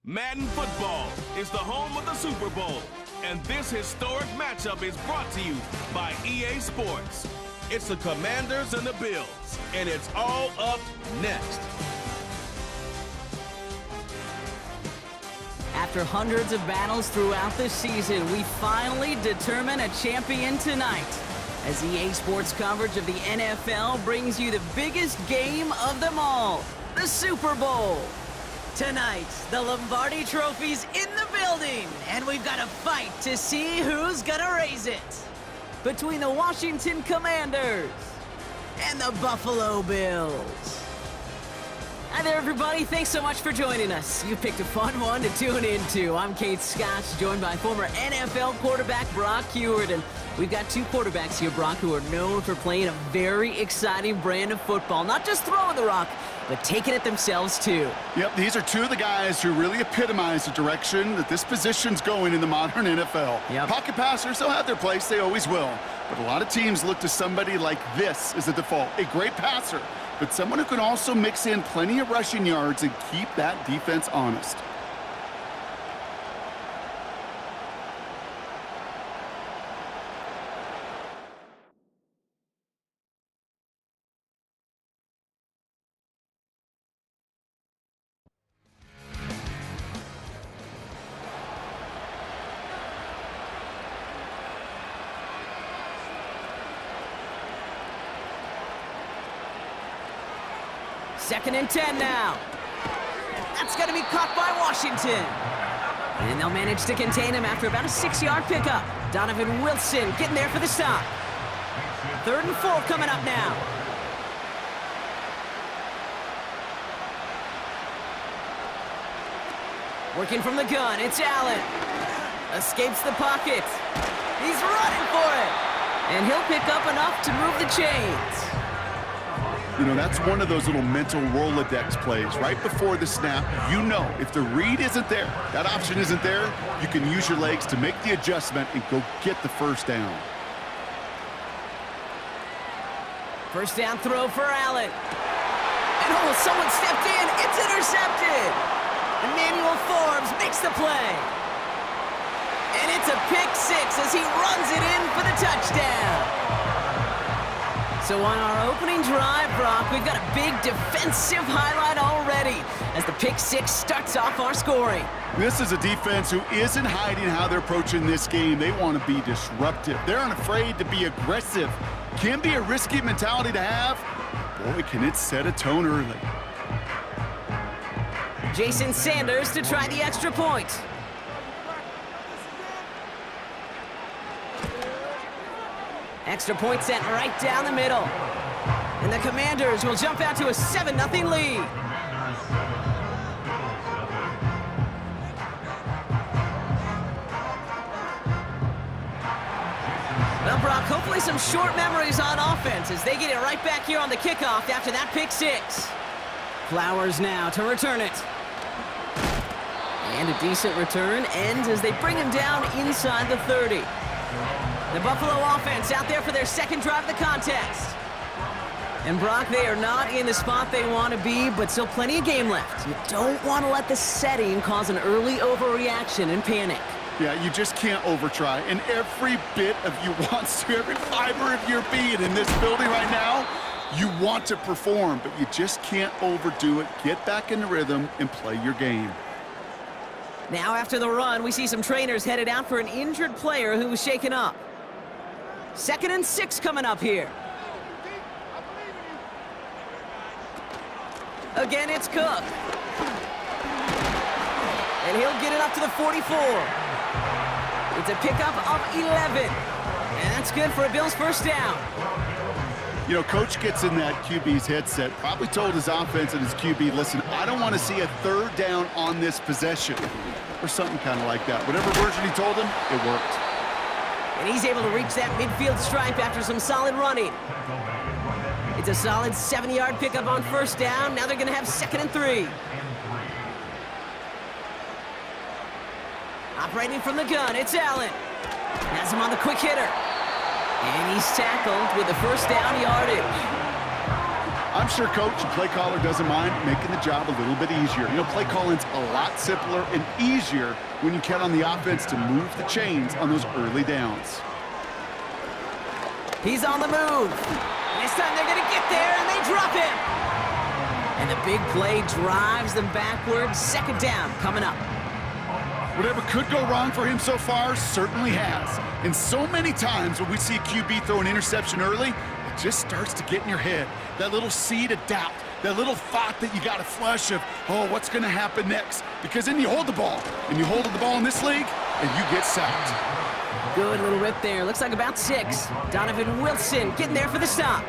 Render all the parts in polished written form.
Madden Football is the home of the Super Bowl, and this historic matchup is brought to you by EA Sports. It's the Commanders and the Bills, and it's all up next. After hundreds of battles throughout the season, we finally determine a champion tonight, as EA Sports coverage of the NFL brings you the biggest game of them all, the Super Bowl. Tonight, the Lombardi Trophy's in the building, and we've got a fight to see who's gonna raise it. Between the Washington Commanders and the Buffalo Bills. Hi there, everybody. Thanks so much for joining us. You picked a fun one to tune into. I'm Kate Scott, joined by former NFL quarterback Brock Huard, and we've got two quarterbacks here, Brock, who are known for playing a very exciting brand of football. Not just throwing the rock, but taking it themselves, too. Yep, these are two of the guys who really epitomize the direction that this position's going in the modern NFL. Yep. Pocket passers, they'll have their place. They always will. But a lot of teams look to somebody like this as a default. A great passer, but someone who can also mix in plenty of rushing yards and keep that defense honest. Second and 10 now. That's going to be caught by Washington. And they'll manage to contain him after about a 6-yard pickup. Donovan Wilson getting there for the stop. 3rd and 4 coming up now. Working from the gun, it's Allen. Escapes the pocket. He's running for it. And he'll pick up enough to move the chains. You know, that's one of those little mental Rolodex plays. Right before the snap, you know if the read isn't there, that option isn't there, you can use your legs to make the adjustment and go get the first down. First down throw for Allen. And oh, someone stepped in. It's intercepted. Emmanuel Forbes makes the play. And it's a pick six as he runs it in for the touchdown. So on our opening drive, Brock, we've got a big defensive highlight already as the pick six starts off our scoring. This is a defense who isn't hiding how they're approaching this game. They want to be disruptive. They're unafraid to be aggressive. Can be a risky mentality to have. Boy, can it set a tone early. Jason Sanders to try the extra point. Extra point sent right down the middle. And the Commanders will jump out to a 7-0 lead. Well, Brock, hopefully some short memories on offense as they get it right back here on the kickoff after that pick six. Flowers now to return it. And a decent return ends as they bring him down inside the 30. The Buffalo offense out there for their second drive of the contest. And Brock, they are not in the spot they want to be, but still plenty of game left. You don't want to let the setting cause an early overreaction and panic. Yeah, you just can't overtry. And every bit of you wants to, every fiber of your being in this building right now, you want to perform, but you just can't overdo it. Get back in the rhythm and play your game. Now after the run, we see some trainers headed out for an injured player who was shaken up. 2nd and 6 coming up here. Again, it's Cook. And he'll get it up to the 44. It's a pickup of 11. And that's good for a Bills first down. You know, Coach gets in that QB's headset, probably told his offense and his QB, listen, I don't want to see a 3rd down on this possession. Or something kind of like that. Whatever version he told him, it worked. And he's able to reach that midfield stripe after some solid running. It's a solid 7-yard pickup on first down. Now they're going to have 2nd and 3. Operating from the gun, it's Allen. Has him on the quick hitter. And he's tackled with the first down yardage. I'm sure coach and play caller doesn't mind making the job a little bit easier. You know, play calling's a lot simpler and easier when you count on the offense to move the chains on those early downs. He's on the move. This time they're going to get there, and they drop him. And the big play drives them backwards. Second down coming up. Whatever could go wrong for him so far certainly has. And so many times when we see a QB throw an interception early, it just starts to get in your head. That little seed of doubt, that little thought that you got to flush of, oh, what's going to happen next? Because then you hold the ball, and you hold the ball in this league, and you get sacked. Good little rip there. Looks like about 6. Donovan Wilson getting there for the stop.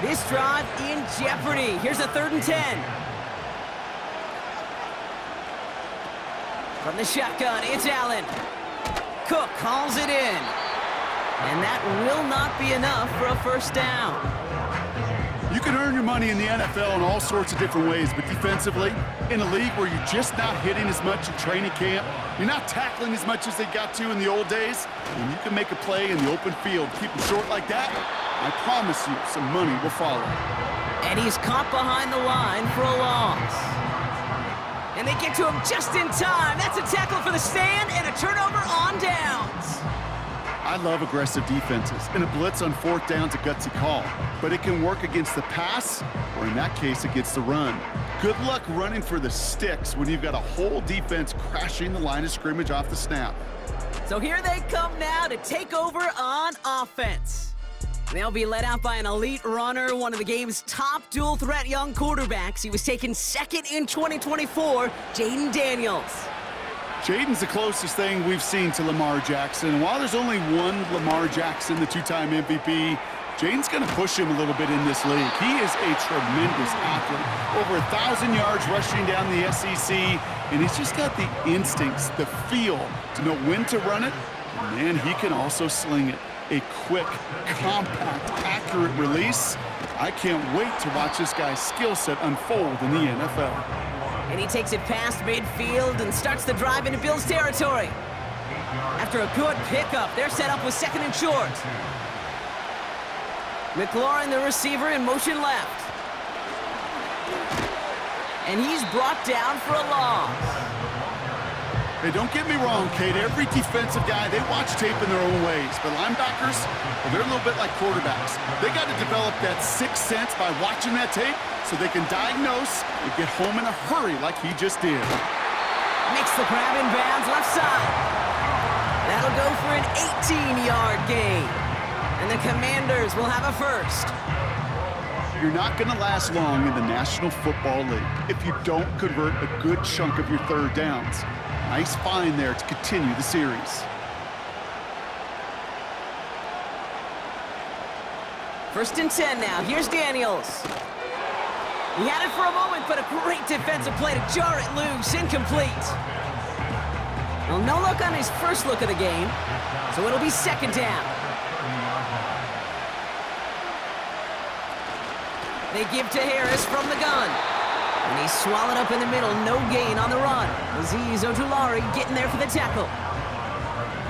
This drive in jeopardy. Here's a 3rd and 10. From the shotgun, it's Allen. Cook calls it in. And that will not be enough for a first down. You can earn your money in the NFL in all sorts of different ways, but defensively, in a league where you're just not hitting as much in training camp, you're not tackling as much as they got to in the old days, when you can make a play in the open field, keep them short like that, I promise you some money will follow. And he's caught behind the line for a loss. And they get to him just in time. That's a tackle for the stand and a turnover on downs. I love aggressive defenses, and a blitz on 4th down's a gutsy call, but it can work against the pass, or in that case, against the run. Good luck running for the sticks when you've got a whole defense crashing the line of scrimmage off the snap. So here they come now to take over on offense. They'll be led out by an elite runner, one of the game's top dual-threat young quarterbacks. He was taken 2nd in 2024, Jayden Daniels. Jayden's the closest thing we've seen to Lamar Jackson. While there's only one Lamar Jackson, the 2-time MVP, Jayden's going to push him a little bit in this league. He is a tremendous athlete. Over 1,000 yards rushing down the SEC, and he's just got the instincts, the feel to know when to run it. And man, he can also sling it. A quick, compact, accurate release. I can't wait to watch this guy's skill set unfold in the NFL. And he takes it past midfield and starts the drive into Bills territory. After a good pickup, they're set up with 2nd and short. McLaurin, the receiver, in motion left. And he's brought down for a loss. Hey, don't get me wrong, Kate. Every defensive guy, they watch tape in their own ways. But linebackers, well, they're a little bit like quarterbacks. They got to develop that sixth sense by watching that tape so they can diagnose and get home in a hurry like he just did. Makes the grab in bounds left side. That'll go for an 18-yard gain. And the Commanders will have a first. You're not going to last long in the National Football League if you don't convert a good chunk of your 3rd downs. Nice find there to continue the series. First and 10 now. Here's Daniels. He had it for a moment, but a great defensive play to jar it loose. Incomplete. Well, no look on his first look of the game, so it'll be 2nd down. They give to Harris from the gun. And he's swallowed up in the middle. No gain on the run. Azeez Ojulari getting there for the tackle.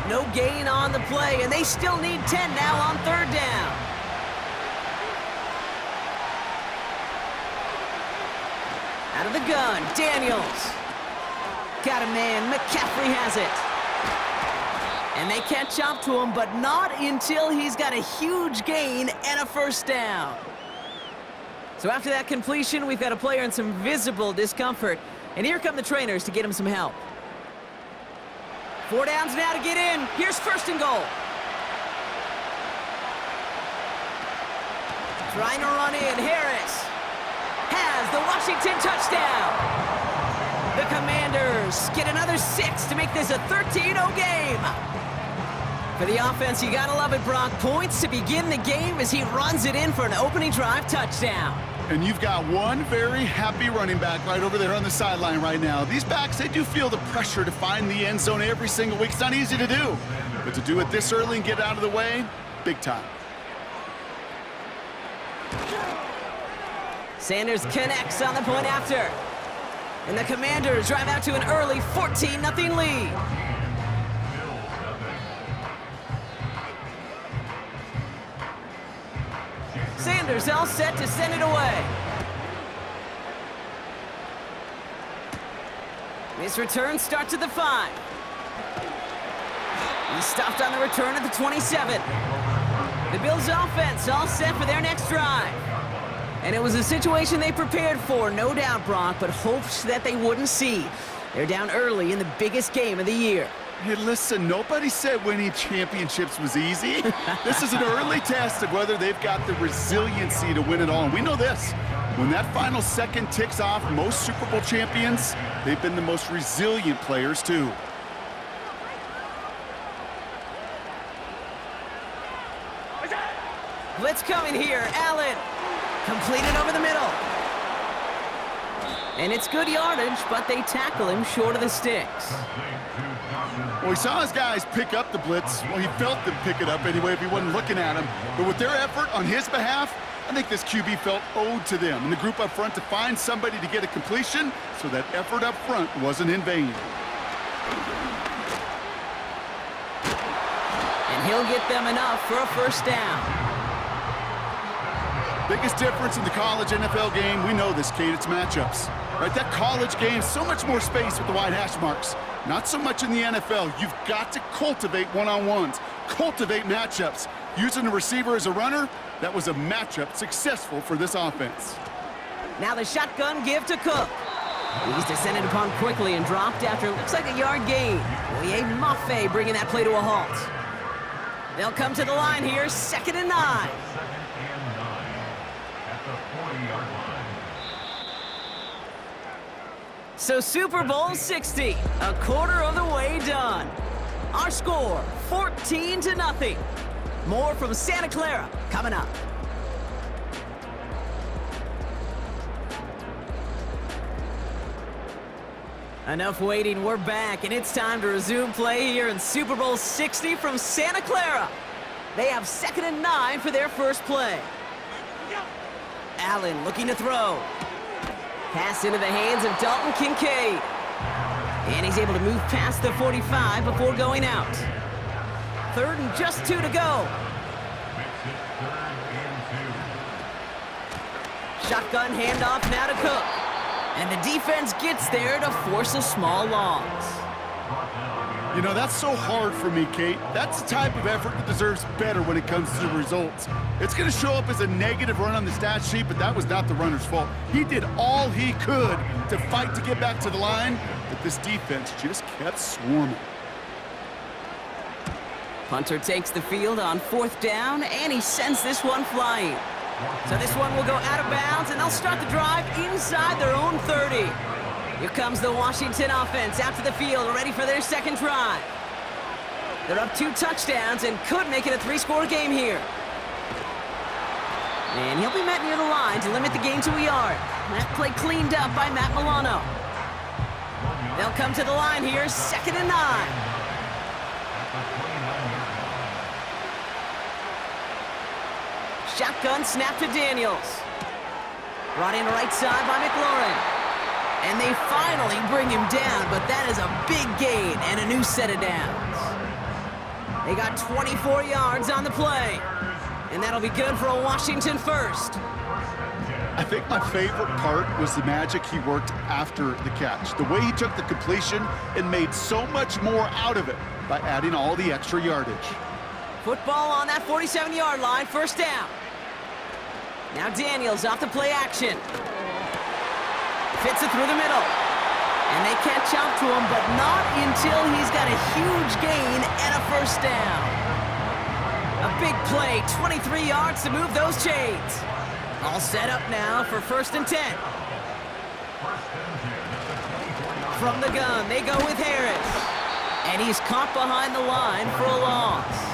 No gain on the play, and they still need 10 now on 3rd down. Out of the gun, Daniels. Got a man, McCaffrey has it. And they catch up to him, but not until he's got a huge gain and a first down. So after that completion, we've got a player in some visible discomfort. And here come the trainers to get him some help. 4 downs now to get in. Here's 1st and goal. Trying to run in. Harris has the Washington touchdown. The Commanders get another 6 to make this a 13-0 game. For the offense, you gotta love it, Brock. Points to begin the game as he runs it in for an opening drive touchdown. And you've got one very happy running back right over there on the sideline right now. These backs, they do feel the pressure to find the end zone every single week. It's not easy to do. But to do it this early and get out of the way, big time. Sanders connects on the point after. And the Commanders drive out to an early 14-0 lead. Sanders defenders all set to send it away. This return starts at the 5. He stopped on the return at the 27. The Bills' offense all set for their next drive. And it was a situation they prepared for, no doubt, Brock, but hopes that they wouldn't see. They're down early in the biggest game of the year. Hey, listen, nobody said winning championships was easy. This is an early test of whether they've got the resiliency to win it all. And we know this. When that final second ticks off, most Super Bowl champions, they've been the most resilient players, too. Blitz coming here. Allen. Completed over the middle. And it's good yardage, but they tackle him short of the sticks. Well, he saw his guys pick up the blitz. Well, he felt them pick it up anyway if he wasn't looking at him. But with their effort on his behalf, I think this QB felt owed to them and the group up front to find somebody to get a completion, so that effort up front wasn't in vain. And he'll get them enough for a first down. Biggest difference in the college NFL game, we know this, Kate, it's matchups. Right, that college game, so much more space with the wide hash marks. Not so much in the NFL. You've got to cultivate one-on-ones, cultivate matchups. Using the receiver as a runner, that was a matchup successful for this offense. Now the shotgun give to Cook. He's descended upon quickly and dropped after looks like a yard gain. Oye Mafe bringing that play to a halt. They'll come to the line here, 2nd and 9. So Super Bowl 60, a quarter of the way done. Our score, 14-0. More from Santa Clara coming up. Enough waiting, we're back, and it's time to resume play here in Super Bowl 60 from Santa Clara. They have 2nd and 9 for their first play. Allen looking to throw. Pass into the hands of Dalton Kincaid. And he's able to move past the 45 before going out. 3rd and just 2 to go. Shotgun handoff now to Cook. And the defense gets there to force a small loss. You know, that's so hard for me, Kate. That's the type of effort that deserves better when it comes to the results. It's going to show up as a negative run on the stat sheet, but that was not the runner's fault. He did all he could to fight to get back to the line, but this defense just kept swarming. Punter takes the field on 4th down, and he sends this one flying. So this one will go out of bounds, and they'll start the drive inside their own 30. Here comes the Washington offense out to the field, ready for their 2nd drive. They're up 2 touchdowns and could make it a 3-score game here. And he'll be met near the line to limit the gain to a yard. That play cleaned up by Matt Milano. They'll come to the line here, 2nd and 9. Shotgun snap to Daniels. Brought in right side by McLaurin. And they finally bring him down, but that is a big gain and a new set of downs. They got 24 yards on the play. And that'll be good for a Washington first. I think my favorite part was the magic he worked after the catch. The way he took the completion and made so much more out of it by adding all the extra yardage. Football on that 47-yard line, 1st down. Now Daniels off the play action. Fits it through the middle. And they catch up to him, but not until he's got a huge gain and a 1st down. A big play, 23 yards to move those chains. All set up now for 1st and 10. From the gun, they go with Harris. And he's caught behind the line for a loss.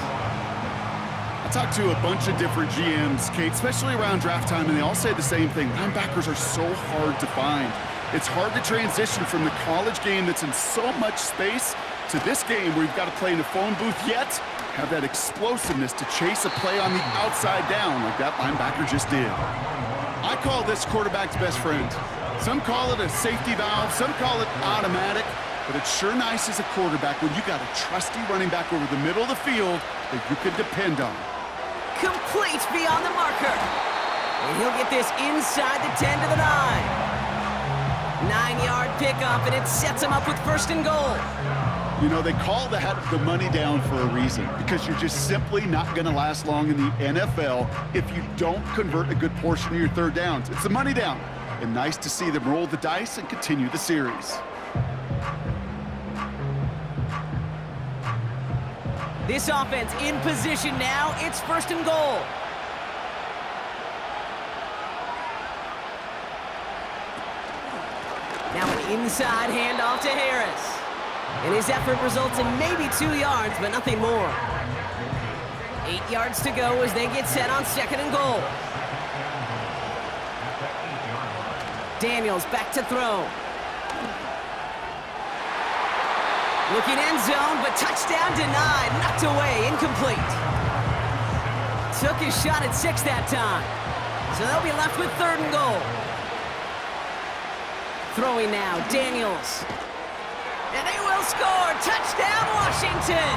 I talked to a bunch of different GMs, Kate, especially around draft time, and they all say the same thing. Linebackers are so hard to find. It's hard to transition from the college game that's in so much space to this game where you've got to play in a phone booth, yet have that explosiveness to chase a play on the outside down like that linebacker just did. I call this quarterback's best friend. Some call it a safety valve, some call it automatic, but it's sure nice as a quarterback when you got a trusty running back over the middle of the field that you can depend on. Complete beyond the marker. And he'll get this inside the 10 to the 9. 9-yard pickup, and it sets him up with 1st and goal. You know, they call that the money down for a reason, because you're just simply not going to last long in the NFL if you don't convert a good portion of your 3rd downs. It's the money down. And nice to see them roll the dice and continue the series. This offense in position now. It's 1st and goal. Now an inside handoff to Harris. And his effort results in maybe 2 yards, but nothing more. 8 yards to go as they get set on 2nd and goal. Daniels back to throw. Looking end zone, but touchdown denied. Knocked away, incomplete. Took his shot at 6 that time. So they'll be left with 3rd and goal. Throwing now, Daniels. And they will score! Touchdown, Washington!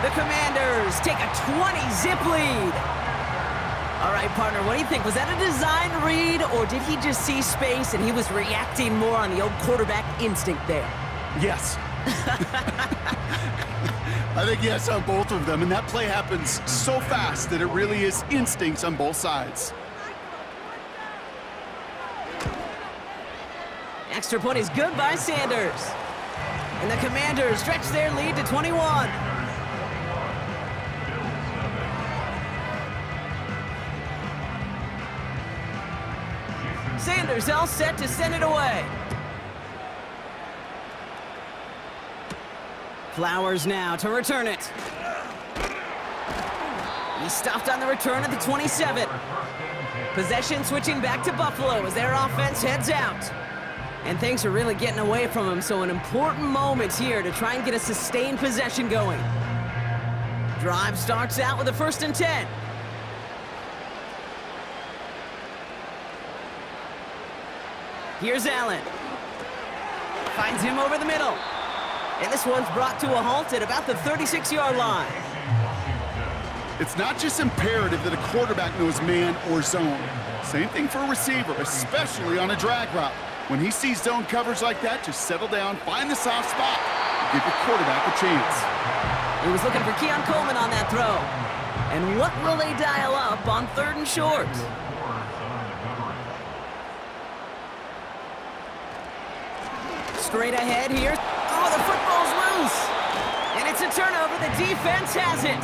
The Commanders take a 20-zip lead. All right, partner, what do you think? Was that a design read, or did he just see space and he was reacting more on the old quarterback instinct there? Yes. I think yes on both of them, and that play happens so fast that it really is instincts on both sides. Extra point is good by Sanders. And the Commanders stretch their lead to 21. Sanders all set to send it away. Flowers now to return it. He stopped on the return at the 27. Possession switching back to Buffalo as their offense heads out. And things are really getting away from him, so an important moment here to try and get a sustained possession going. Drive starts out with a 1st and 10. Here's Allen. Finds him over the middle. And this one's brought to a halt at about the 36-yard line. It's not just imperative that a quarterback knows man or zone. Same thing for a receiver, especially on a drag route. When he sees zone coverage like that, just settle down, find the soft spot, and give your quarterback a chance. He was looking for Keon Coleman on that throw. And what will they dial up on 3rd and short? Straight ahead here. Oh, the football's loose. And it's a turnover. The defense has it.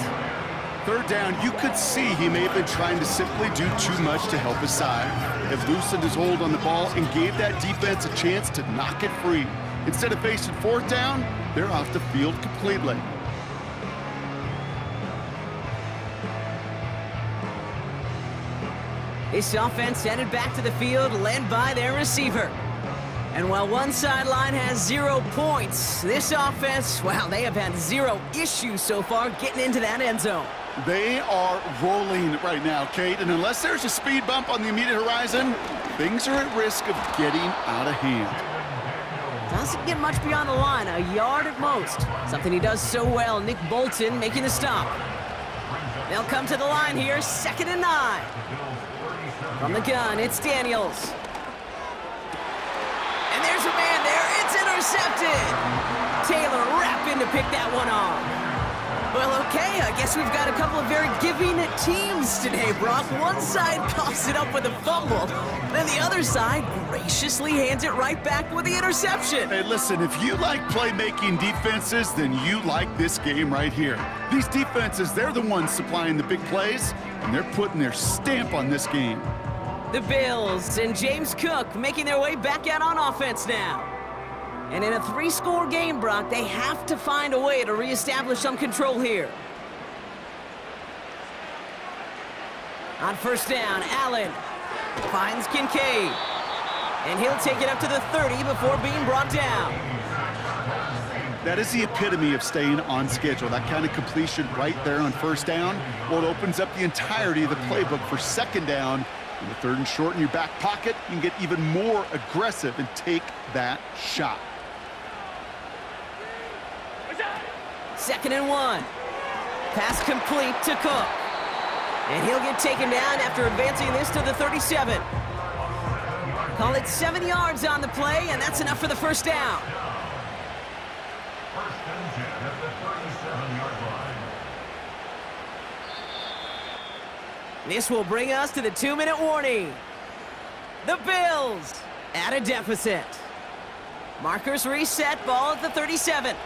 3rd down, you could see he may have been trying to simply do too much to help his side. It loosened his hold on the ball and gave that defense a chance to knock it free. Instead of facing 4th down, they're off the field completely. This offense headed back to the field, led by their receiver. And while one sideline has 0 points, this offense, well, they have had 0 issues so far getting into that end zone. They are rolling right now, Kate, and unless there's a speed bump on the immediate horizon, things are at risk of getting out of hand. Doesn't get much beyond the line, a yard at most. Something he does so well, Nick Bolton making the stop. They'll come to the line here, 2nd and 9. From the gun, it's Daniels. And there's a man there, it's intercepted. Taylor rapping to pick that one off. Well, okay, I guess we've got a couple of very giving teams today, Brock. One side coughs it up with a fumble, then the other side graciously hands it right back with the interception. Hey, listen, if you like playmaking defenses, then you like this game right here. These defenses, they're the ones supplying the big plays, and they're putting their stamp on this game. The Bills and James Cook making their way back out on offense now. And in a 3-score game, Brock, they have to find a way to reestablish some control here. On 1st down, Allen finds Kincaid. And he'll take it up to the 30 before being brought down. That is the epitome of staying on schedule. That kind of completion right there on 1st down. Well, it opens up the entirety of the playbook for 2nd down. In the 3rd and short in your back pocket, you can get even more aggressive and take that shot. 2nd and 1. Pass complete to Cook. And he'll get taken down after advancing this to the 37. Call it 7 yards on the play, and that's enough for the first down. First and 10 at the 37-yard line. This will bring us to the 2-minute warning. The Bills at a deficit. Markers reset, ball at the 37.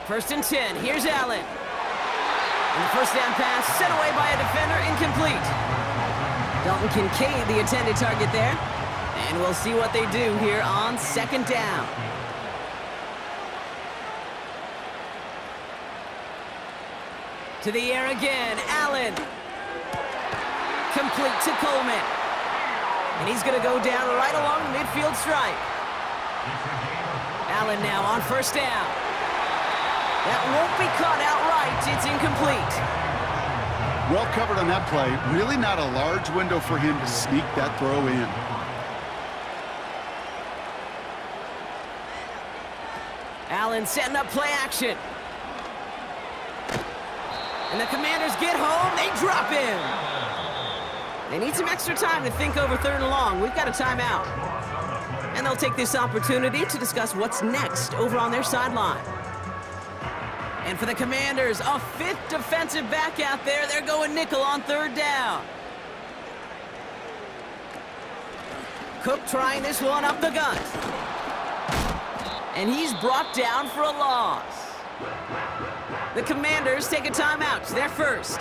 First and 10, here's Allen. And the first down pass set away by a defender, incomplete. Dalton Kincaid, the intended target there. And we'll see what they do here on second down. To the air again, Allen. Complete to Coleman. And he's going to go down right along the midfield stripe. Allen now on first down. That won't be caught outright. It's incomplete. Well covered on that play. Really not a large window for him to sneak that throw in. Allen setting up play action. And the Commanders get home. They drop him. They need some extra time to think over third and long. We've got a timeout. And they'll take this opportunity to discuss what's next over on their sideline. And for the Commanders, a fifth defensive back out there. They're going nickel on third down. Cook trying this one up the gut. And he's brought down for a loss. The Commanders take a timeout. They're first.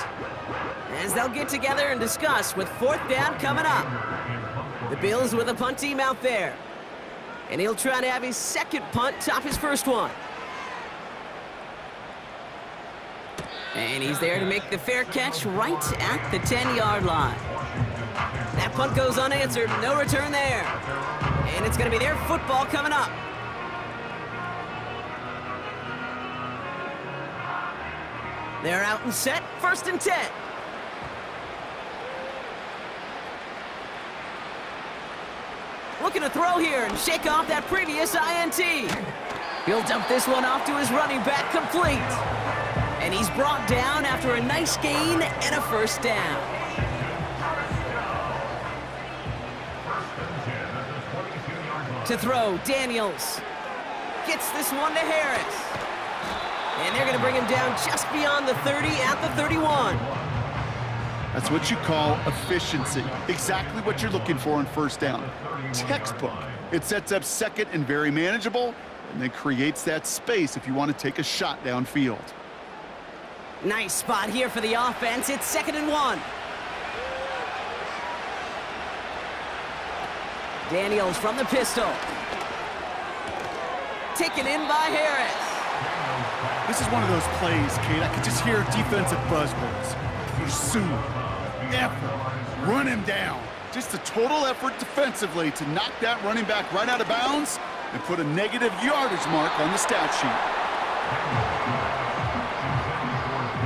As they'll get together and discuss with fourth down coming up. The Bills with a punt team out there. And he'll try to have his second punt top his first one. And he's there to make the fair catch right at the 10-yard line. That punt goes unanswered. No return there. And it's going to be their football coming up. They're out and set. First and 10. Looking to throw here and shake off that previous INT. He'll dump this one off to his running back, complete. And he's brought down after a nice gain and a first down. To throw, Daniels. Gets this one to Harris. And they're going to bring him down just beyond the 30 at the 31. That's what you call efficiency. Exactly what you're looking for on first down. Textbook. It sets up second and very manageable, and then creates that space if you want to take a shot downfield. Nice spot here for the offense. It's 2nd and 1. Daniels from the pistol. Taken in by Harris. This is one of those plays, Kate. I could just hear defensive buzzwords. Pursue, effort, run him down. Just a total effort defensively to knock that running back right out of bounds and put a negative yardage mark on the stat sheet.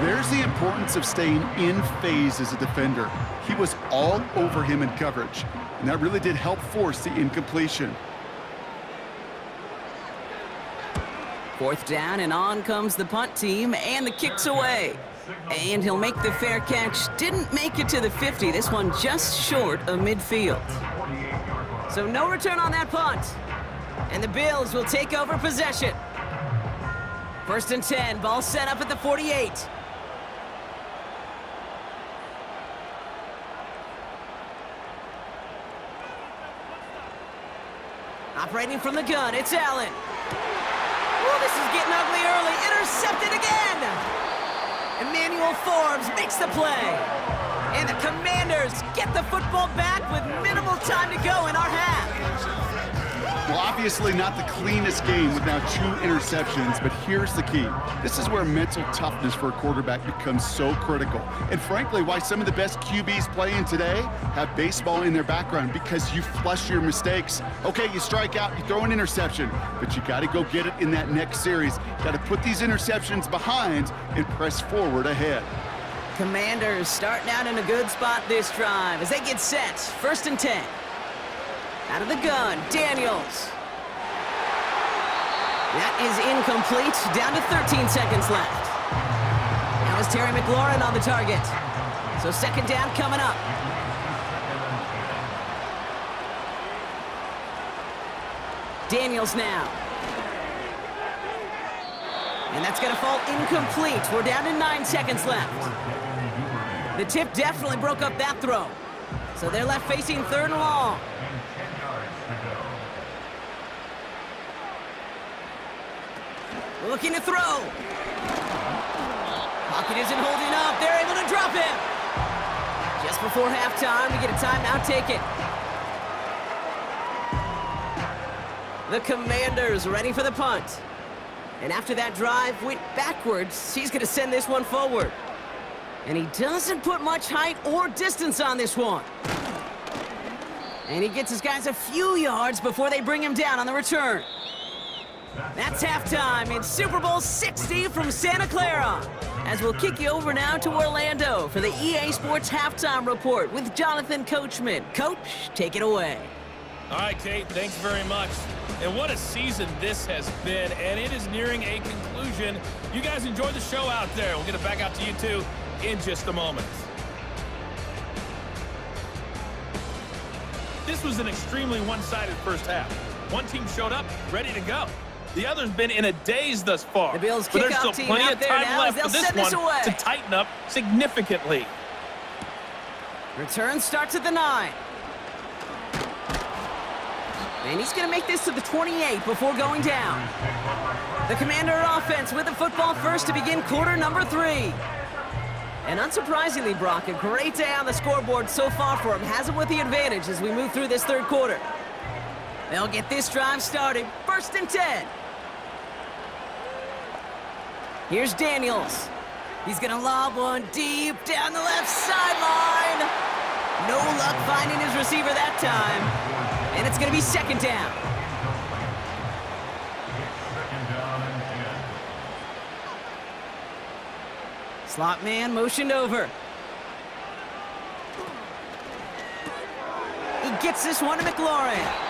There's the importance of staying in phase as a defender. He was all over him in coverage, and that really did help force the incompletion. Fourth down, and on comes the punt team, and the kick's away. And he'll make the fair catch. Didn't make it to the 50. This one just short of midfield. So no return on that punt. And the Bills will take over possession. First and 10, ball set up at the 48. Operating from the gun, it's Allen. Oh, this is getting ugly early. Intercepted again. Emmanuel Forbes makes the play. And the Commanders get the football back with minimal time to go in our half. Well, obviously not the cleanest game with now 2 interceptions, but here's the key. This is where mental toughness for a quarterback becomes so critical. And frankly, why some of the best QBs playing today have baseball in their background, because you flush your mistakes. Okay, you strike out, you throw an interception, but you got to go get it in that next series. Got to put these interceptions behind and press forward ahead. Commanders starting out in a good spot this drive as they get set. First and 10. Out of the gun, Daniels. That is incomplete. Down to 13 seconds left. Now is Terry McLaurin on the target. So second down coming up. Daniels now. And that's going to fall incomplete. We're down to 9 seconds left. The tip definitely broke up that throw. So they're left facing third and long. Looking to throw. Pocket isn't holding up. They're able to drop him. Just before halftime, we get a timeout taken. The Commanders ready for the punt. And after that drive went backwards, he's going to send this one forward. And he doesn't put much height or distance on this one. And he gets his guys a few yards before they bring him down on the return. That's halftime in Super Bowl 60 from Santa Clara. As we'll kick you over now to Orlando for the EA Sports Halftime Report with Jonathan Coachman. Coach, take it away. All right, Kate, thanks very much. And what a season this has been, and it is nearing a conclusion. You guys enjoy the show out there. We'll get it back out to you, too, in just a moment. This was an extremely one-sided first half. One team showed up, ready to go. The other's been in a daze thus far. The Bills but there's kickoff still team plenty out of there time now left as for they'll this send this one away. to tighten up significantly. Return starts at the 9. And he's going to make this to the 28 before going down. The Commander offense with the football first to begin quarter number 3. And unsurprisingly, Brock, a great day on the scoreboard so far for him. Has him with the advantage as we move through this third quarter. They'll get this drive started. 1st and 10. Here's Daniels. He's going to lob one deep down the left sideline. No luck finding his receiver that time. And it's going to be second down. Slot man motioned over. He gets this one to McLaurin.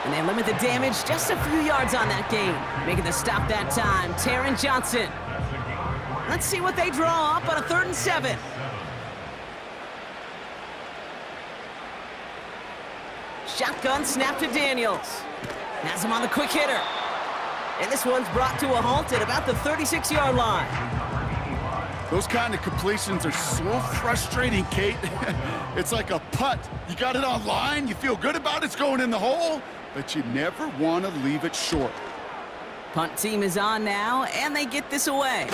And they limit the damage just a few yards on that gain. Making the stop that time, Taron Johnson. Let's see what they draw up on a 3rd and 7. Shotgun snap to Daniels. Has him on the quick hitter. And this one's brought to a halt at about the 36-yard line. Those kind of completions are so frustrating, Kate. It's like a putt. You got it on line, you feel good about it, it's going in the hole, but you never want to leave it short. Punt team is on now, and they get this away.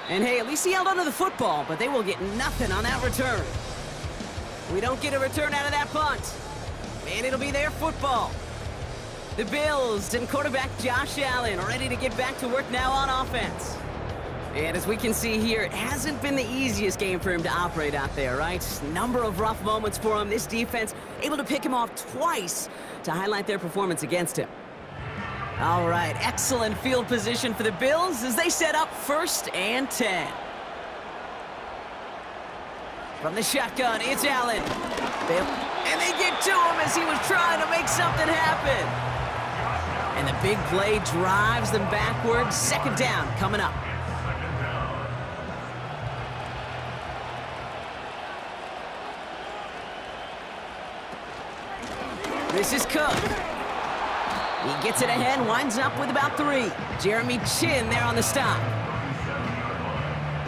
And hey, at least he held onto the football, but they will get nothing on that return. We don't get a return out of that punt. And it'll be their football. The Bills and quarterback Josh Allen ready to get back to work now on offense. And as we can see here, it hasn't been the easiest game for him to operate out there, right? Number of rough moments for him. This defense able to pick him off twice to highlight their performance against him. All right, excellent field position for the Bills as they set up 1st and 10. From the shotgun, it's Allen. And they get to him as he was trying to make something happen. And the big play drives them backwards. Second down coming up. This is Cook. He gets it ahead, winds up with about 3. Jeremy Chin there on the stop.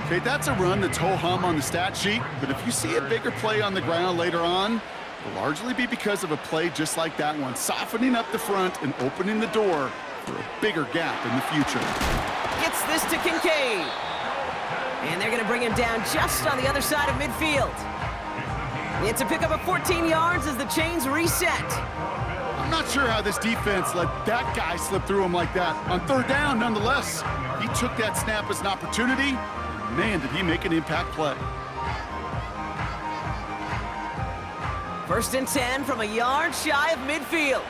Okay, that's a run that's ho-hum on the stat sheet, but if you see a bigger play on the ground later on, it'll largely be because of a play just like that one, softening up the front and opening the door for a bigger gap in the future. Gets this to Kincaid. And they're going to bring him down just on the other side of midfield. It's a pickup of 14 yards as the chains reset. I'm not sure how this defense let that guy slip through him like that. On 3rd down, nonetheless, he took that snap as an opportunity. Man, did he make an impact play. 1st and 10 from a yard shy of midfield.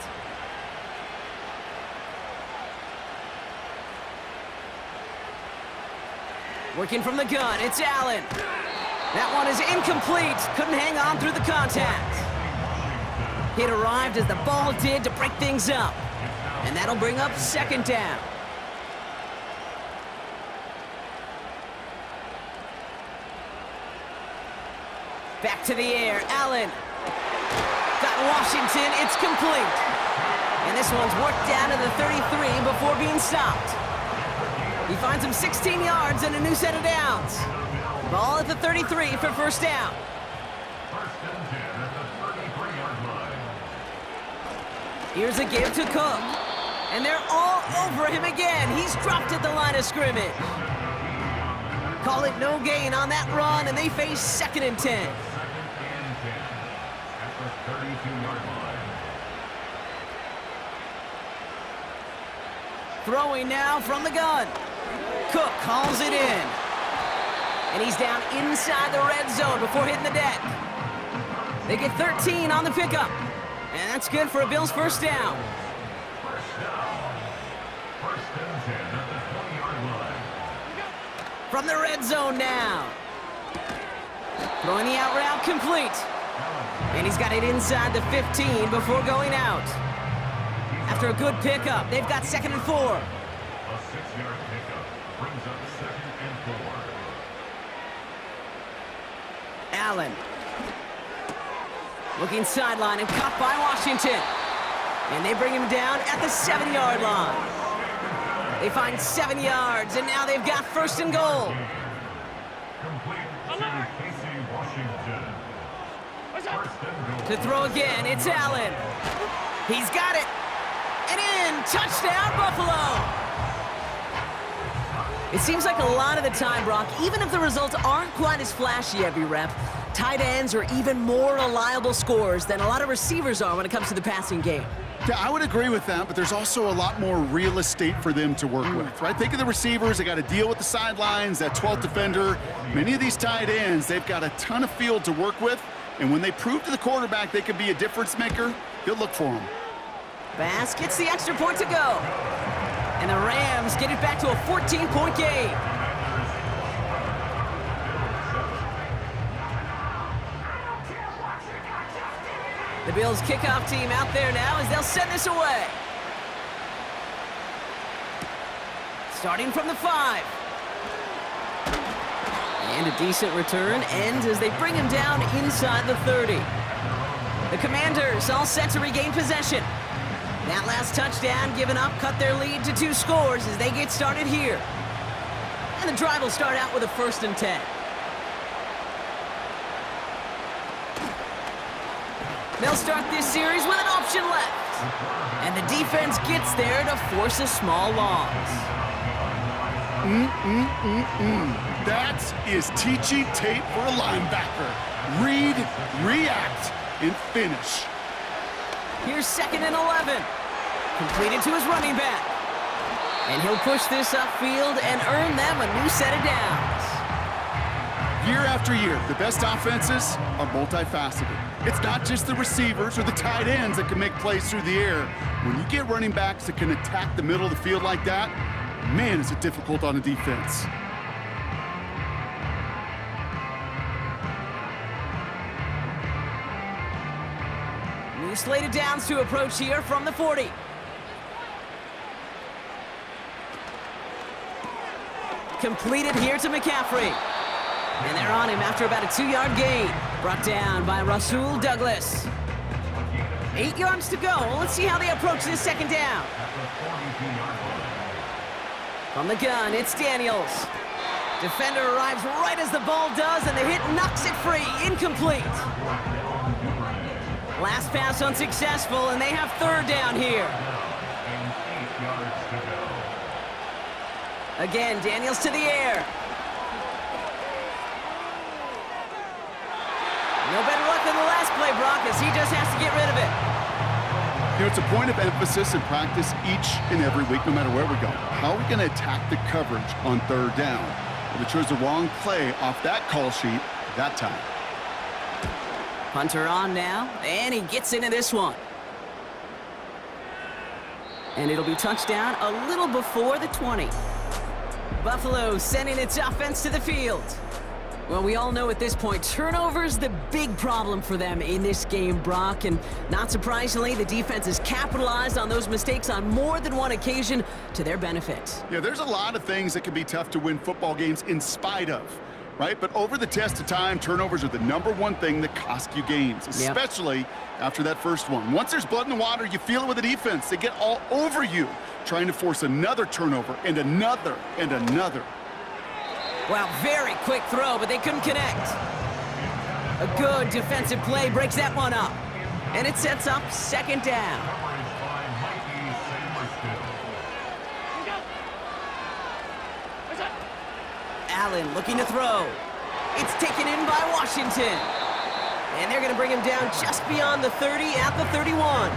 Working from the gun, it's Allen. That one is incomplete. Couldn't hang on through the contact. It arrived as the ball did to break things up. And that'll bring up 2nd down. Back to the air, Allen. Got Washington, it's complete. And this one's worked down to the 33 before being stopped. He finds him 16 yards and a new set of downs. Ball at the 33 for first down. Here's a give to Cook. And they're all over him again. He's dropped at the line of scrimmage. Call it no gain on that run, and they face 2nd and 10. Throwing now from the gun. Cook calls it in. And he's down inside the red zone before hitting the deck. They get 13 on the pickup. And that's good for a Bills first down. From the red zone now. Throwing the out route complete. And he's got it inside the 15 before going out. After a good pickup, they've got 2nd and 4. A 6-yard pickup brings up 2nd and 4. Allen. Looking sideline and caught by Washington. And they bring him down at the 7-yard line. They find 7 yards, and now they've got 1st and goal. To throw again, it's Allen. He's got it. And in, touchdown, Buffalo. It seems like a lot of the time, Brock, even if the results aren't quite as flashy every rep, tight ends are even more reliable scorers than a lot of receivers are when it comes to the passing game. Yeah, I would agree with that, but there's also a lot more real estate for them to work with, right? Think of the receivers. They got to deal with the sidelines, that 12th defender. Many of these tight ends, they've got a ton of field to work with, and when they prove to the quarterback they can be a difference maker, he'll look for them. Bass gets the extra point to go. And the Rams get it back to a 14-point game. The Bills kickoff team out there now as they'll send this away. Starting from the 5. And a decent return ends as they bring him down inside the 30. The Commanders all set to regain possession. That last touchdown given up cut their lead to 2 scores as they get started here. And the drive will start out with a 1st and 10. They'll start this series with an option left. And the defense gets there to force a small loss. That is teaching tape for a linebacker. Read, react, and finish. Here's 2nd and 11. Completed to his running back. And he'll push this upfield and earn them a new set of downs. Year after year, the best offenses are multifaceted. It's not just the receivers or the tight ends that can make plays through the air. When you get running backs that can attack the middle of the field like that, man, is it difficult on a defense. New slated downs to approach here from the 40. Completed here to McCaffrey. And they're on him after about a 2-yard gain. Brought down by Rasul Douglas. 8 yards to go. Let's see how they approach this 2nd down. From the gun, it's Daniels. Defender arrives right as the ball does, and the hit knocks it free. Incomplete. Last pass unsuccessful, and they have 3rd down here. Again, Daniels to the air. No better luck than the last play, Brock, as he just has to get rid of it. You know, it's a point of emphasis in practice each and every week, no matter where we go. How are we going to attack the coverage on 3rd down? Well, they chose the wrong play off that call sheet that time. Hunter on now, and he gets into this one. And it'll be touchdown a little before the 20. Buffalo sending its offense to the field. Well, we all know at this point, turnover's the big problem for them in this game, Brock. And not surprisingly, the defense has capitalized on those mistakes on more than one occasion to their benefit. Yeah, there's a lot of things that can be tough to win football games in spite of. right? But over the test of time, turnovers are the #1 thing that cost you games, especially after that first one. Once there's blood in the water, you feel it with the defense. They get all over you, trying to force another turnover and another and another. Well, very quick throw, but they couldn't connect. A good defensive play breaks that one up. And it sets up second down. Allen looking to throw. It's taken in by Washington. And they're going to bring him down just beyond the 30 at the 31.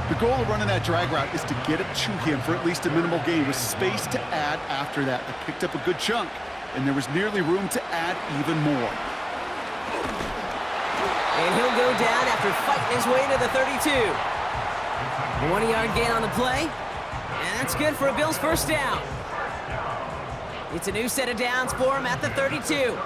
The goal of running that drag route is to get it to him for at least a minimal gain with space to add after that. They picked up a good chunk, and there was nearly room to add even more. And he'll go down after fighting his way to the 32. A 1-yard gain on the play, and that's good for a Bills first down. It's a new set of downs for him at the 32.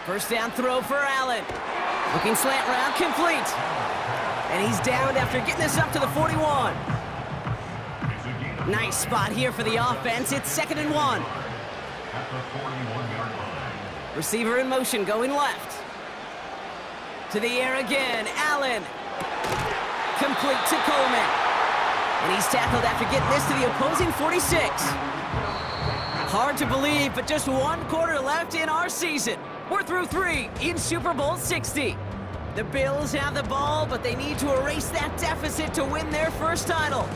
First down throw for Allen. Looking slant route, complete. And he's downed after getting this up to the 41. Nice spot here for the offense. It's 2nd and 1. Receiver in motion, going left. To the air again, Allen. Complete to Coleman. And he's tackled after getting this to the opposing 46. Hard to believe, but just 1 quarter left in our season. We're through 3 in Super Bowl 60. The Bills have the ball, but they need to erase that deficit to win their first title.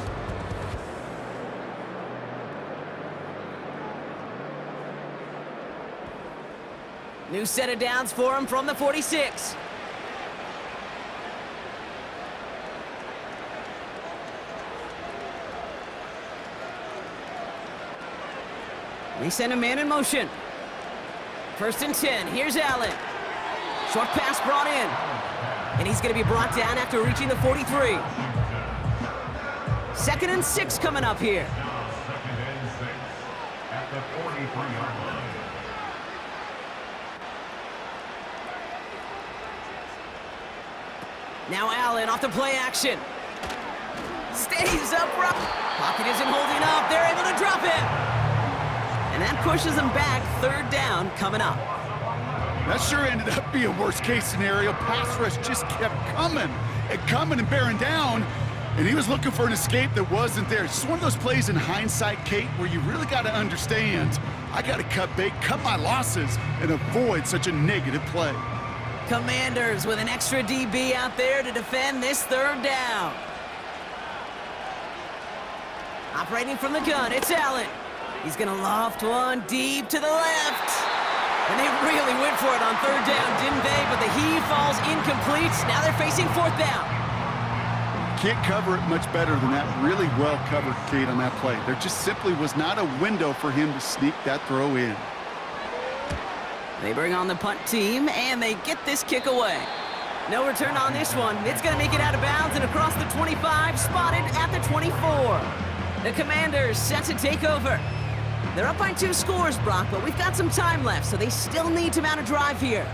New set of downs for him from the 46. They send a man in motion. 1st and 10. Here's Allen. Short pass brought in. And he's going to be brought down after reaching the 43. 2nd and 6 coming up here. At the 43-yard line. Now Allen off the play action. Stays upright. Pocket isn't holding up. They're able to drop him. And that pushes them back. 3rd down coming up. That sure ended up being a worst-case scenario. Pass rush just kept coming and bearing down. And he was looking for an escape that wasn't there. It's just one of those plays in hindsight, Kate, where you really got to understand, I got to cut bait, cut my losses, and avoid such a negative play. Commanders with an extra DB out there to defend this 3rd down. Operating from the gun, it's Allen. He's going to loft one deep to the left. And they really went for it on 3rd down, didn't they? But the heave falls incomplete. Now they're facing 4th down. Can't cover it much better than that. Really well covered, Kate, on that play. There just simply was not a window for him to sneak that throw in. They bring on the punt team, and they get this kick away. No return on this one. It's going to make it out of bounds and across the 25, spotted at the 24. The Commanders set to take over. They're up by 2 scores, Brock, but we've got some time left, so they still need to mount a drive here.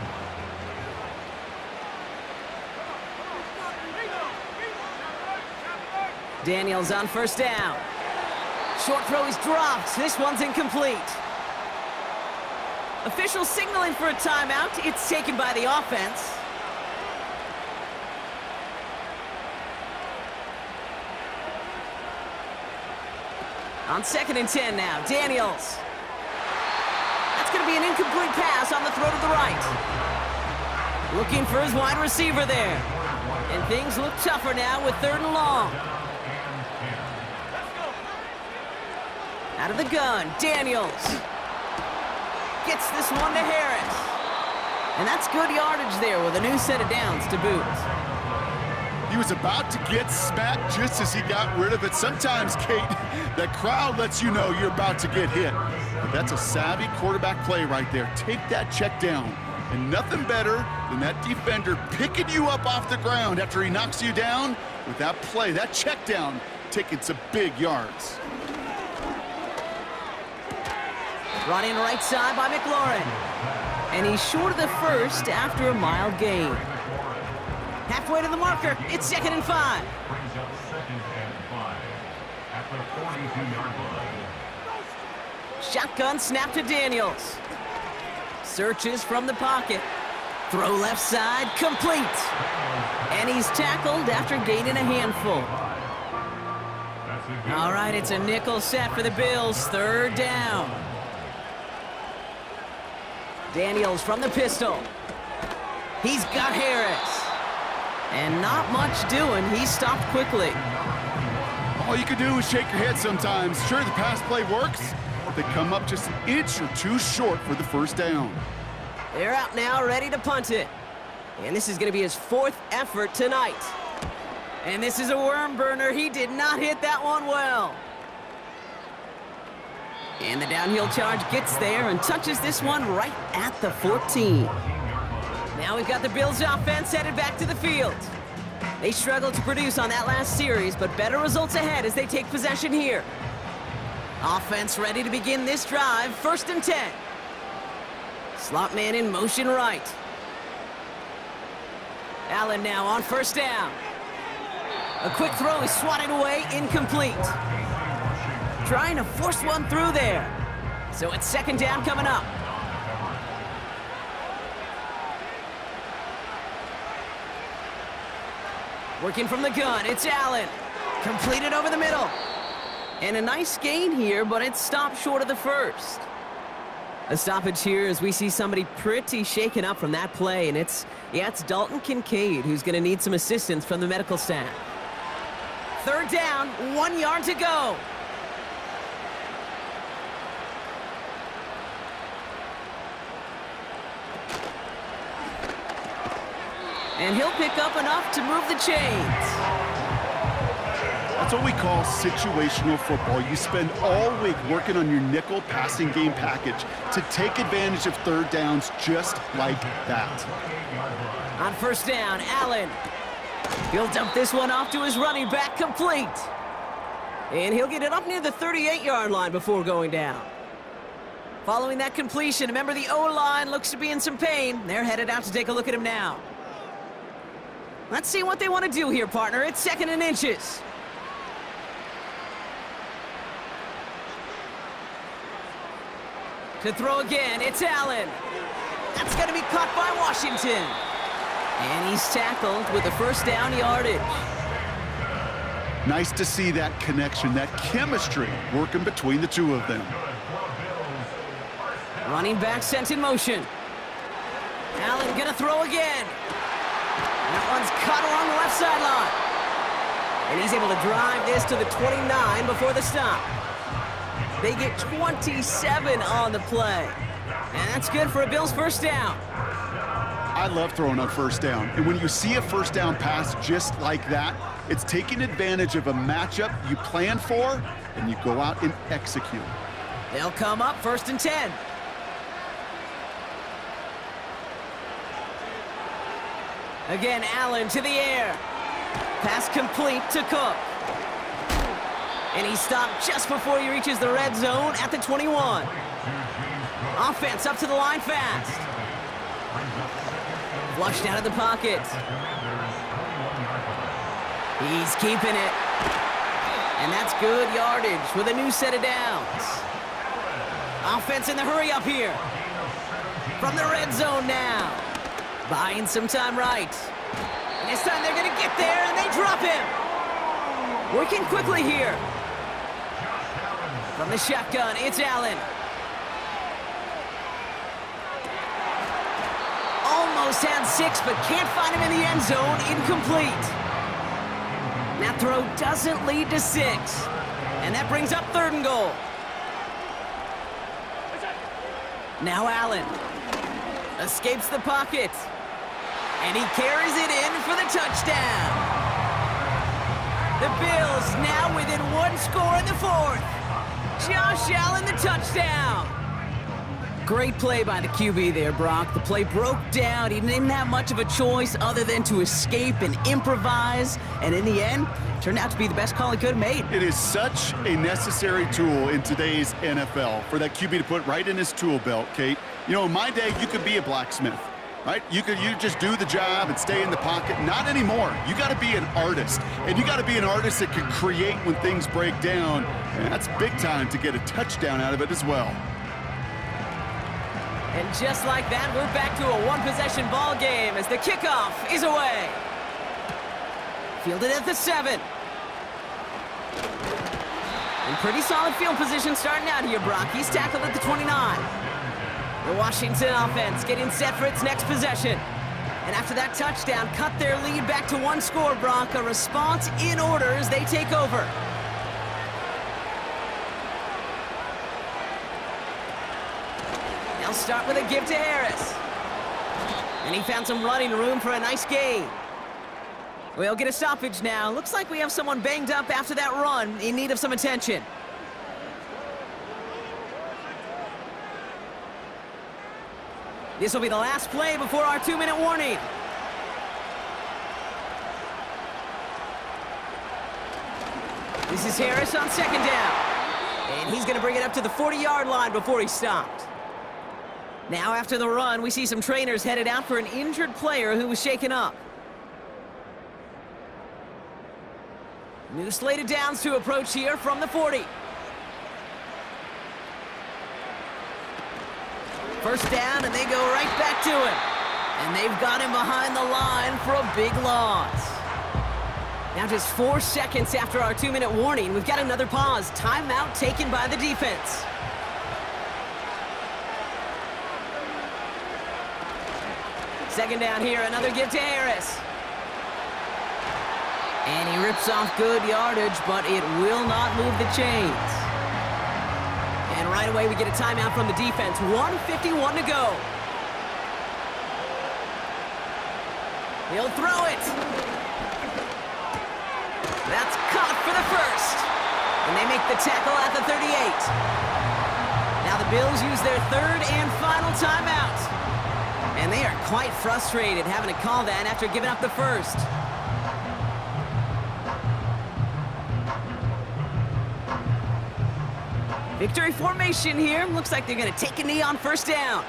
Daniels on 1st down. Short throw is dropped. This one's incomplete. Officials signaling for a timeout. It's taken by the offense. On 2nd and 10 now, Daniels. That's going to be an incomplete pass on the throw to the right. Looking for his wide receiver there. And things look tougher now with 3rd and long. Out of the gun, Daniels. Gets this one to Harris. And that's good yardage there with a new set of downs to boot. He was about to get smacked just as he got rid of it. Sometimes, Kate, that crowd lets you know you're about to get hit. But that's a savvy quarterback play right there. Take that check down. And nothing better than that defender picking you up off the ground after he knocks you down with that play, that check down, taking some big yards. Brought in right side by McLaurin. And he's short of the 1st after a mild gain. Halfway to the marker. It's 2nd and 5. Brings up 2nd and 5 at the 42-yard line. Shotgun snap to Daniels. Searches from the pocket. Throw left side, complete. And he's tackled after gaining a handful. All right, it's a nickel set for the Bills. 3rd down. Daniels from the pistol. He's got Harris. And not much doing. He stopped quickly. All you can do is shake your head sometimes. Sure, the pass play works, but they come up just an inch or two short for the 1st down. They're out now, ready to punt it. And this is going to be his 4th effort tonight. And this is a worm burner. He did not hit that one well. And the downhill charge gets there and touches this one right at the 14. Now we've got the Bills offense headed back to the field. They struggled to produce on that last series, but better results ahead as they take possession here. Offense ready to begin this drive. 1st and 10. Slot man in motion right. Allen now on 1st down. A quick throw is swatted away, incomplete. Trying to force one through there. So it's 2nd down coming up. Working from the gun, it's Allen. Completed over the middle. And a nice gain here, but it's stopped short of the 1st. A stoppage here as we see somebody pretty shaken up from that play, and it's Dalton Kincaid who's going to need some assistance from the medical staff. 3rd down, 1 yard to go. And he'll pick up enough to move the chains. That's what we call situational football. You spend all week working on your nickel passing game package to take advantage of 3rd downs just like that. On 1st down, Allen. He'll dump this one off to his running back, complete. And he'll get it up near the 38-yard line before going down. Following that completion, remember the O-line looks to be in some pain. They're headed out to take a look at him now. Let's see what they want to do here, partner. It's 2nd and inches. To throw again, it's Allen. That's going to be caught by Washington. And he's tackled with the 1st down yardage. Nice to see that connection, that chemistry working between the two of them. Running back sent in motion. Allen going to throw again. That one's caught along the left sideline. And he's able to drive this to the 29 before the stop. They get 27 on the play. And that's good for a Bills 1st down. I love throwing on 1st down. And when you see a 1st down pass just like that, it's taking advantage of a matchup you plan for, and you go out and execute. They'll come up 1st and 10. Again, Allen to the air. Pass complete to Cook. And he stopped just before he reaches the red zone at the 21. Offense up to the line fast. Flushed out of the pocket. He's keeping it. And that's good yardage with a new set of downs. Offense in the hurry up here. From the red zone now. Buying some time right. And this time they're going to get there, and they drop him. Working quickly here. From the shotgun, it's Allen. Almost had 6, but can't find him in the end zone. Incomplete. That throw doesn't lead to 6. And that brings up 3rd and goal. Now Allen escapes the pocket. And he carries it in for the touchdown. The Bills now within 1 score in the 4th. Josh Allen, the touchdown. Great play by the QB there, Brock. The play broke down. He didn't have much of a choice other than to escape and improvise. And in the end, turned out to be the best call he could have made. It is such a necessary tool in today's NFL for that QB to put right in his tool belt, Kate. You know, in my day, you could be a blacksmith. right? You just do the job and stay in the pocket. Not anymore. You got to be an artist, and you got to be an artist that can create when things break down. And that's big time to get a touchdown out of it as well. And just like that, we're back to a one-possession ball game as the kickoff is away. Fielded at the 7. In pretty solid field position starting out here, Brock. He's tackled at the 29. The Washington offense getting set for its next possession. And after that touchdown, cut their lead back to 1 score, Brock. A response in order as they take over. They'll start with a give to Harris. And he found some running room for a nice gain. We'll get a stoppage now. Looks like we have someone banged up after that run, in need of some attention. This will be the last play before our 2-minute warning. This is Harris on 2nd down. And he's going to bring it up to the 40-yard line before he's stopped. Now after the run, we see some trainers headed out for an injured player who was shaken up. New slate of downs to approach here from the 40. First down, and they go right back to him. And they've got him behind the line for a big loss. Now just 4 seconds after our 2-minute warning, we've got another pause. Timeout taken by the defense. Second down here, another give to Harris. And he rips off good yardage, but it will not move the chains. And right away, we get a timeout from the defense. 1:51 to go. He'll throw it. That's caught for the first. And they make the tackle at the 38. Now the Bills use their 3rd and final timeout. And they are quite frustrated having to call that after giving up the first. Victory formation here. Looks like they're going to take a knee on 1st down.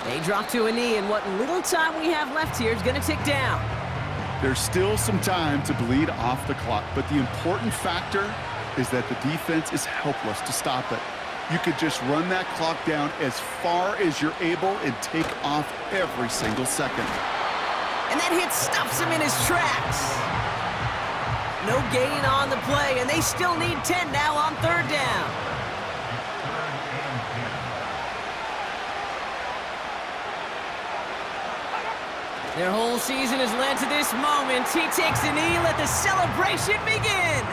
They drop to a knee, and what little time we have left here is going to tick down. There's still some time to bleed off the clock, but the important factor is that the defense is helpless to stop it. You could just run that clock down as far as you're able and take off every single second. And that hit stops him in his tracks. No gain on the play, and they still need 10 now on 3rd down. Their whole season has led to this moment. He takes a knee, let the celebration begin.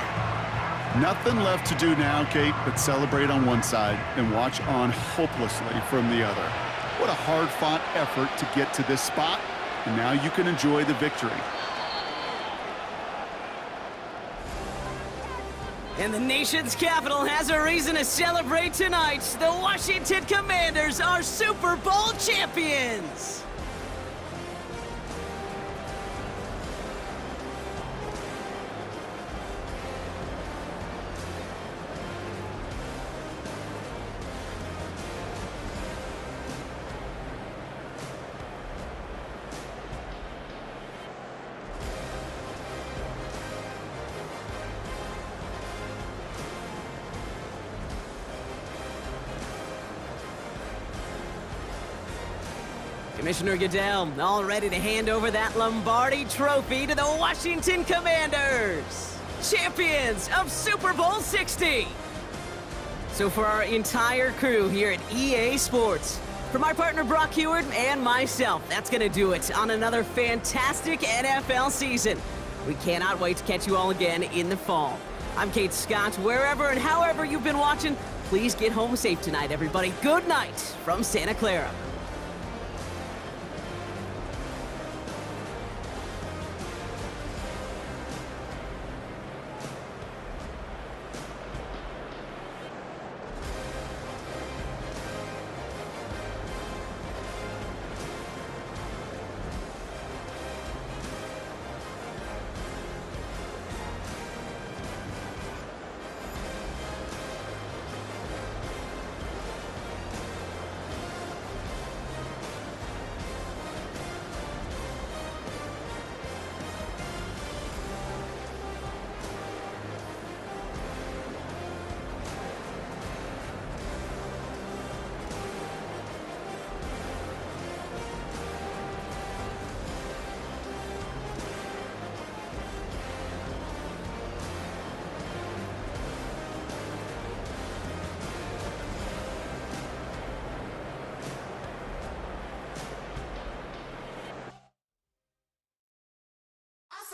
Nothing left to do now, Kate, but celebrate on one side and watch on hopelessly from the other. What a hard-fought effort to get to this spot, and now you can enjoy the victory. And the nation's capital has a reason to celebrate tonight. The Washington Commanders are Super Bowl champions. Commissioner Goodell all ready to hand over that Lombardi trophy to the Washington Commanders, champions of Super Bowl 60. So for our entire crew here at EA Sports, for my partner Brock Heward and myself, that's going to do it on another fantastic NFL season. We cannot wait to catch you all again in the fall. I'm Kate Scott. Wherever and however you've been watching, please get home safe tonight, everybody. Good night from Santa Clara.